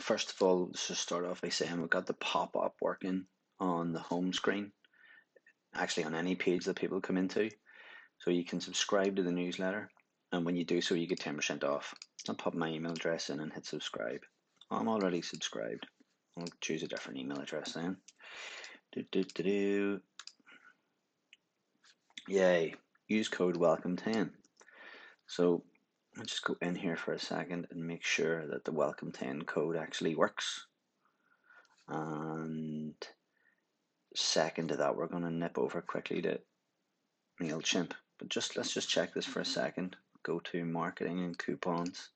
First of all, let's just start off by saying we've got the pop-up working on the home screen, actually on any page that people come into. So you can subscribe to the newsletter, and when you do so, you get 10% off. I'll pop my email address in and hit subscribe. I'm already subscribed. I'll choose a different email address then. Yay, use code WELCOME10. So I'll just go in here for a second and make sure that the WELCOME10 code actually works. And second to that, we're going to nip over quickly to Mailchimp. But let's just check this for a second. Go to marketing and coupons.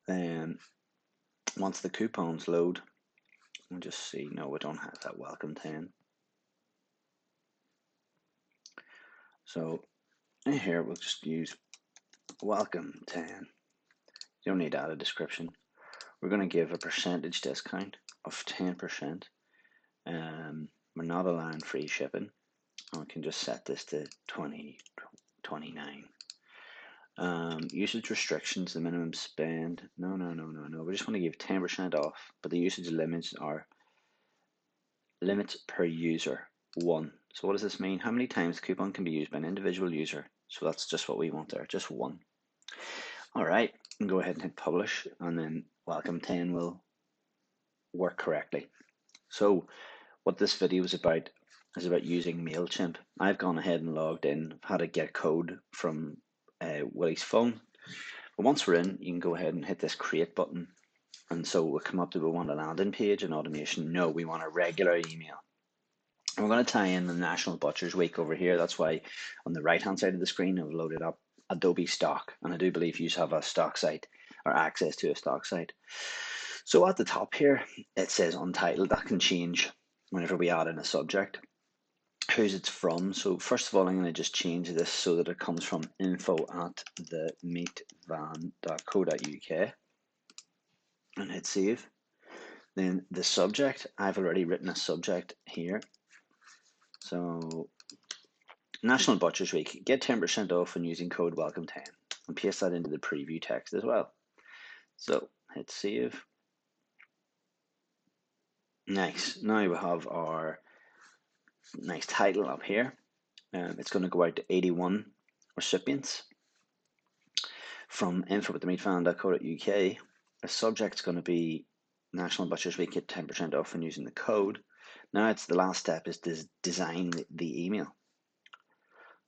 Then once the coupons load, we'll just see, no, we don't have that WELCOME10. So in here, we'll just use WELCOME10. You don't need to add a description. We're going to give a percentage discount of 10%. We're not allowing free shipping. We can just set this to 29. Usage restrictions, the minimum spend. No. We just want to give 10% off, but the usage limits are limits per user 1. So what does this mean? How many times the coupon can be used by an individual user? So that's just what we want there, just 1. All right, and go ahead and hit publish, and then WELCOME10 will work correctly. So what this video is about using Mailchimp. I've gone ahead and logged in, how to get code from Willie's phone. But once we're in, you can go ahead and hit this create button. And so we'll come up to, we want a landing page and automation. No, we want a regular email. And we're going to tie in the National Butchers Week over here. That's why on the right hand side of the screen I've loaded up Adobe stock. And I do believe you have a stock site or access to a stock site. So at the top here, it says untitled. That can change whenever we add in a subject. Who's it's from. So first of all, I'm going to just change this so that it comes from info@themeatvan.co.uk and hit save. Then the subject, I've already written a subject here. So National Butchers Week, get 10% off when using code WELCOME10, and paste that into the preview text as well. So hit save. Nice. Now we have our nice title up here. It's going to go out to 81 recipients from info@themeatvan.co.uk. The subject's going to be National Butchers Week, get 10% off when using the code. Now it's the last step is to design the email.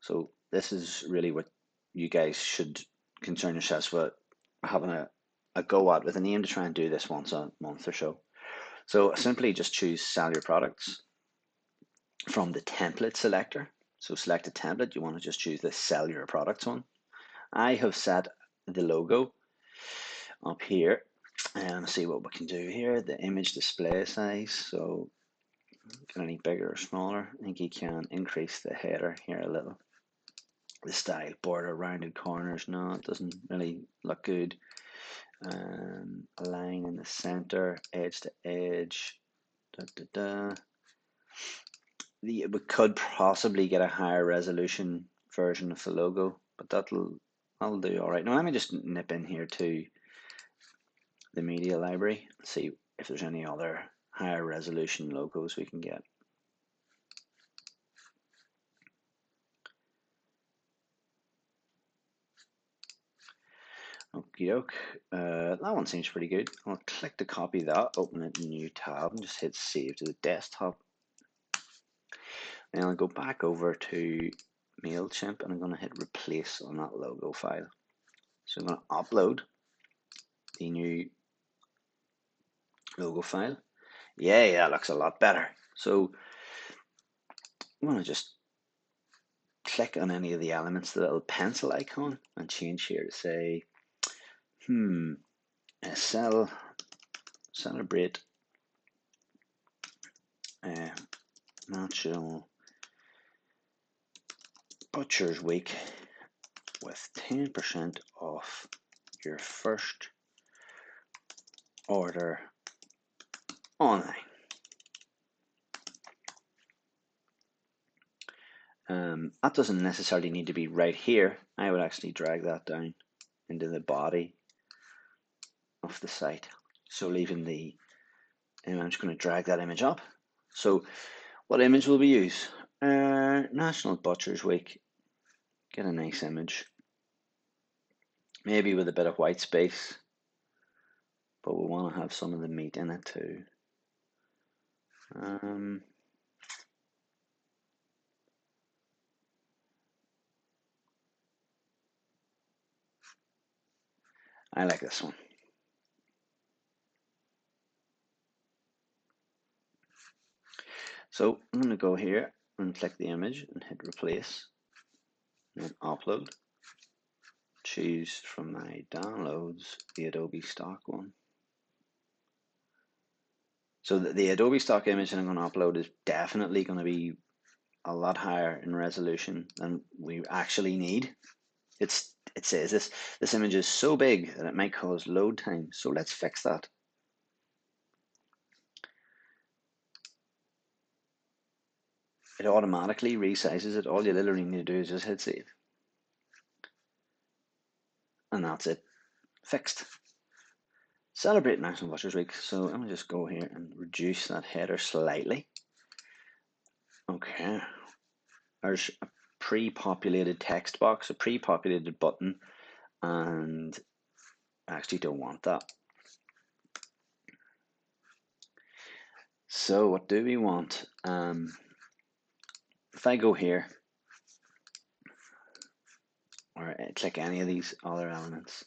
So this is really what you guys should concern yourselves with having a go at, with an aim to try and do this once a month or so. So simply just choose sell your products from the template selector. So select a template. You want to just choose the sell your products one. I have set the logo up here and see what we can do here. The image display size. So get any bigger or smaller. I think you can increase the header here a little. The style, border, rounded corners. No, it doesn't really look good. A line in the center, edge to edge. We could possibly get a higher resolution version of the logo, but that'll do all right. Now let me just nip in here to the media library and see if there's any other higher resolution logos we can get. Okie doke. That one seems pretty good. I'll click to copy that, open it in a new tab, and just hit save to the desktop. Then I'll go back over to Mailchimp and I'm going to hit replace on that logo file. So I'm going to upload the new logo file. Yeah, that looks a lot better. So I'm going to just click on any of the elements, the little pencil icon, and change here to say, celebrate National Butchers Week with 10% off your first order online. That doesn't necessarily need to be right here. I would actually drag that down into the body of the site. So leaving the image, I'm just going to drag that image up. So what image will we use? National Butchers Week. Get a nice image. Maybe with a bit of white space, but we want to have some of the meat in it too. I like this one. So I'm going to go here and click the image and hit replace and upload. Choose from my downloads the Adobe stock one. So the Adobe stock image that I'm going to upload is definitely going to be a lot higher in resolution than we actually need. It says this image is so big that it might cause load time. So let's fix that. It automatically resizes it. All you literally need to do is just hit save. And that's it. Fixed. Celebrate National Butchers Week. So I'm going to just go here and reduce that header slightly. Okay. There's a pre-populated text box, a pre-populated button, and I actually don't want that. So what do we want? If I go here, or click any of these other elements,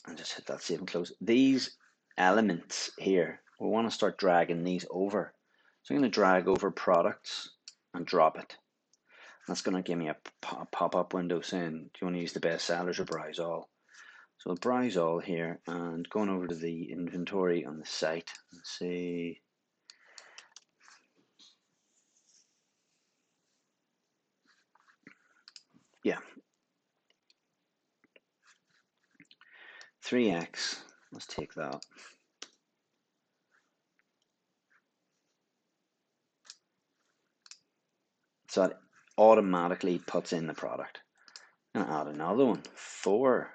and just hit that save and close. These elements here, we want to start dragging these over. So I'm going to drag over products and drop it. That's going to give me a pop-up window saying, do you want to use the best sellers or browse all? So I'll browse all here and going over to the inventory on the site and see. Yeah. 3x, let's take that. So it automatically puts in the product. I'm gonna add another one, 4.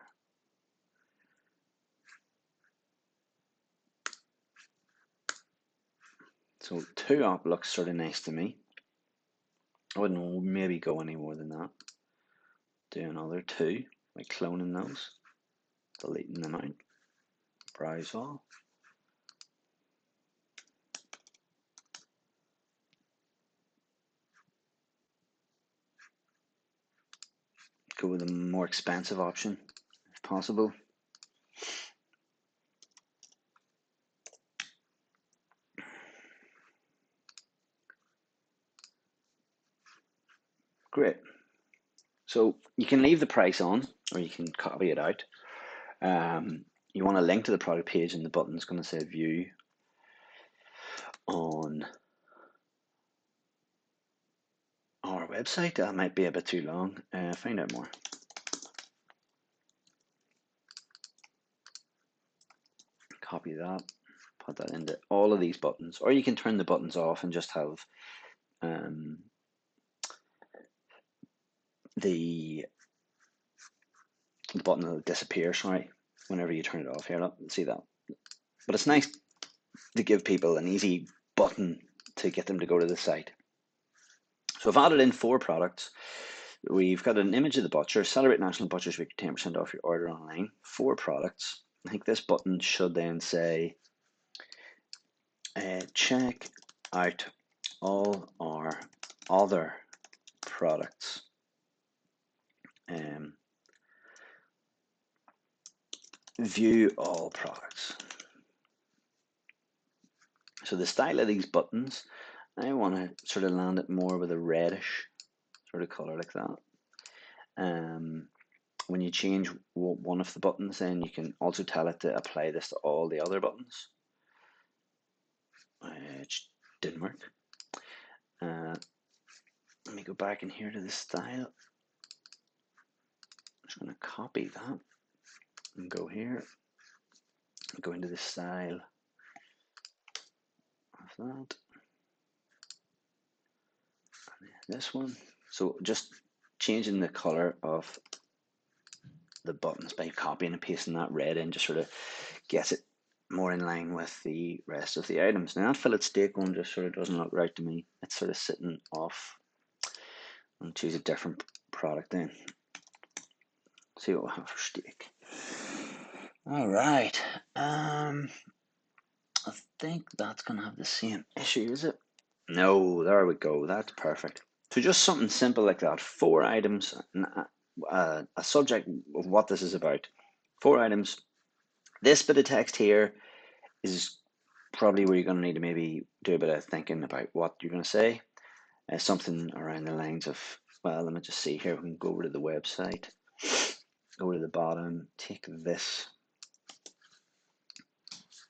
So 2 up looks sort of nice to me. I wouldn't maybe go any more than that. Do another 2 by cloning those, deleting them out, browse all. Go with a more expensive option if possible. Great. So you can leave the price on or you can copy it out. You want to link to the product page and the button's going to say view on our website. That might be a bit too long. Find out more. Copy that, put that into all of these buttons, or you can turn the buttons off and just have the button will disappear, sorry, whenever you turn it off here. See that? But it's nice to give people an easy button to get them to go to the site. So I've added in 4 products. We've got an image of the butcher, celebrate National Butchers Week, 10% off your order online, 4 products. I think this button should then say, check out all our other products. View all products. So the style of these buttons, I want to sort of land it more with a reddish sort of color like that. When you change one of the buttons, then you can also tell it to apply this to all the other buttons. It didn't work. Let me go back in here to the style. I'm just going to copy that and go here, go into the style of that, and this one. So just changing the color of the buttons by copying and pasting that red in, just sort of gets it more in line with the rest of the items. Now that fillet steak one just sort of doesn't look right to me. It's sort of sitting off. I'll choose a different product then. See what we have for steak. All right. I think that's gonna have the same issue, is it? No, there we go. That's perfect. So just something simple like that. 4 items, a subject of what this is about. 4 items. This bit of text here is probably where you're going to need to maybe do a bit of thinking about what you're going to say. Something around the lines of, well, let me just see here. We can go over to the website, go to the bottom, take this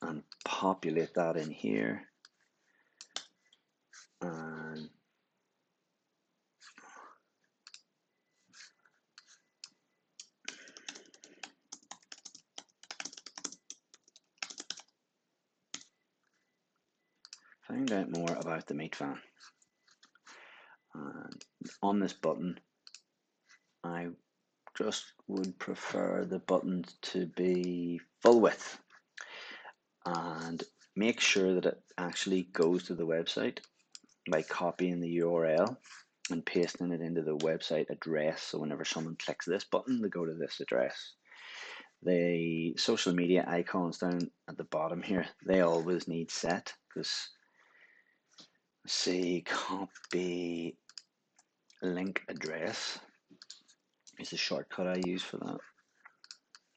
and populate that in here. And find out more about the meat van. And on this button, I just would prefer the button to be full width, and make sure that it actually goes to the website by copying the URL and pasting it into the website address. So whenever someone clicks this button, they go to this address. The social media icons down at the bottom here, they always need set, because say copy link address is the shortcut I use for that.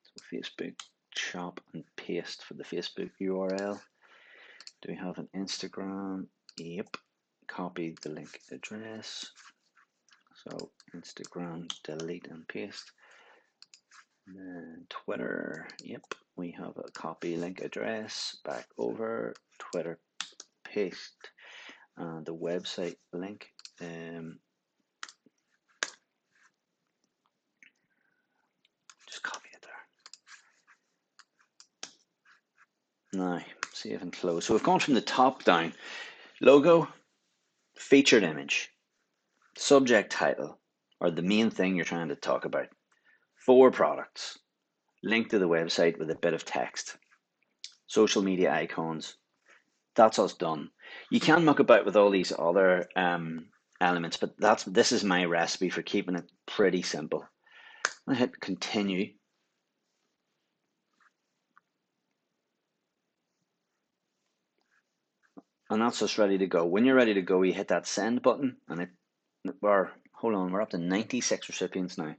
So Facebook, chop and paste for the Facebook URL. Do we have an Instagram? Yep. Copy the link address. So Instagram, delete and paste. And then Twitter, yep. We have a copy link address, back over, Twitter, paste. And the website link. Just copy it there. Now, save and close. So we've gone from the top down. Logo, featured image, subject title, or the main thing you're trying to talk about. 4 products, link to the website with a bit of text, social media icons. That's us done. You can muck about with all these other elements, but this is my recipe for keeping it pretty simple. I hit continue. And that's us ready to go. When you're ready to go, you hit that send button, and hold on, we're up to 96 recipients now.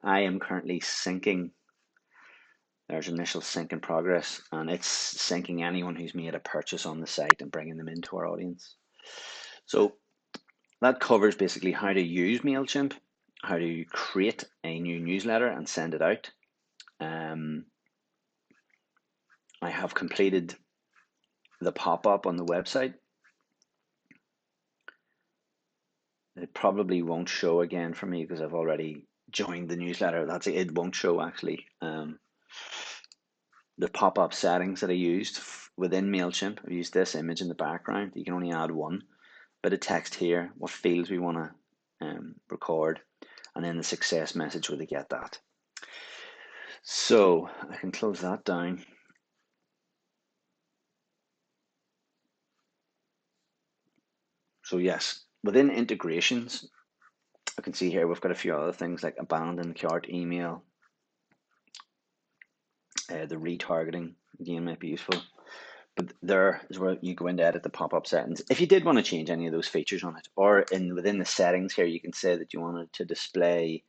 I am currently syncing. There's initial sync in progress, and it's syncing anyone who's made a purchase on the site and bringing them into our audience. So that covers basically how to use Mailchimp, how to create a new newsletter and send it out. I have completed the pop-up on the website. It probably won't show again for me because I've already joined the newsletter. It won't show actually. The pop-up settings that I used within Mailchimp, I've used this image in the background. You can only add one bit of text here, what fields we want to record, and then the success message where they get that. So I can close that down. So yes, within integrations, I can see here we've got a few other things like abandoned cart email, the retargeting again might be useful. But there is where you go in to edit the pop-up settings. If you did want to change any of those features on it, or within the settings here, you can say that you wanted to display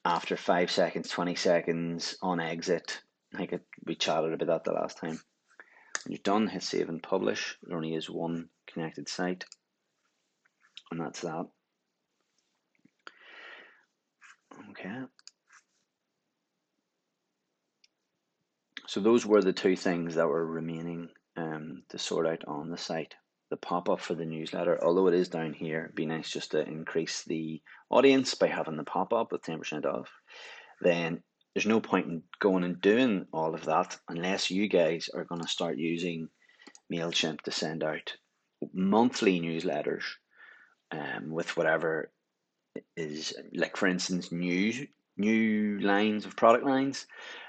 after 5 seconds, 20 seconds on exit. We chatted about that the last time. When you're done, hit save and publish. There only is one connected site, and that's that. Okay. So those were the 2 things that were remaining to sort out on the site. The pop-up for the newsletter, although it is down here, it'd be nice just to increase the audience by having the pop-up with 10% off. Then there's no point in going and doing all of that unless you guys are going to start using Mailchimp to send out monthly newsletters with whatever is, like for instance, news. new lines of product lines.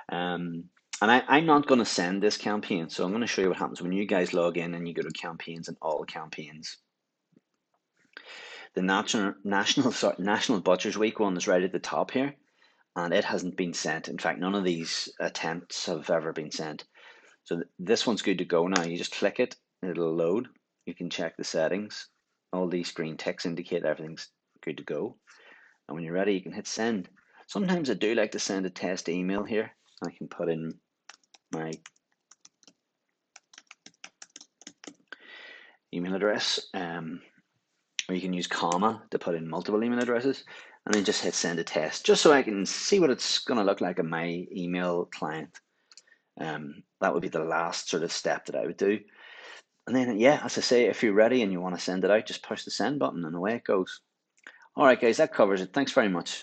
And I'm not going to send this campaign, so I'm going to show you what happens when you guys log in and you go to campaigns and all campaigns. The National Butchers Week one is right at the top here, and it hasn't been sent. In fact, none of these attempts have ever been sent. So this one's good to go now. You just click it, it'll load. You can check the settings. All these green ticks indicate everything's good to go. And when you're ready, you can hit send. Sometimes I do like to send a test email here. I can put in my email address, or you can use comma to put in multiple email addresses, and then just hit send a test, just so I can see what it's going to look like in my email client. That would be the last sort of step that I would do. And then, yeah, as I say, if you're ready and you want to send it out, just push the send button and away it goes. All right, guys, that covers it. Thanks very much.